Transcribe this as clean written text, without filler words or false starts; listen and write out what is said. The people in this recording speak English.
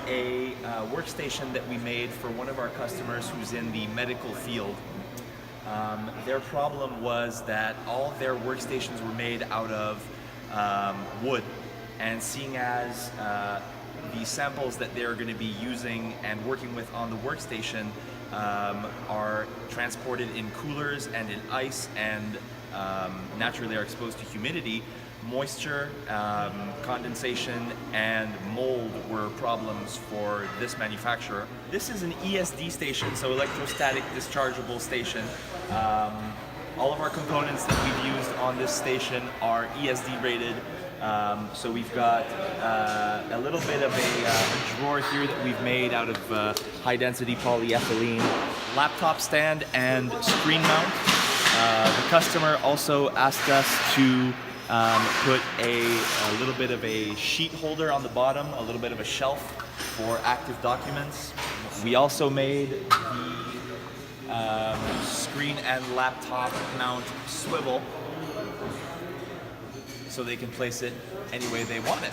a workstation that we made for one of our customers who's in the medical field. Their problem was that all of their workstations were made out of wood, and seeing as the samples that they're going to be using and working with on the workstation are transported in coolers and in ice, and naturally are exposed to humidity, moisture, condensation, and mold were problems for this manufacturer. This is an ESD station, so electrostatic dischargeable station. All of our components that we've used on this station are ESD rated. So we've got a little bit of a drawer here that we've made out of high density polyethylene, laptop stand and screen mount. The customer also asked us to put a little bit of a sheet holder on the bottom, a little bit of a shelf for active documents. We also made the screen and laptop mount swivel so they can place it any way they want it.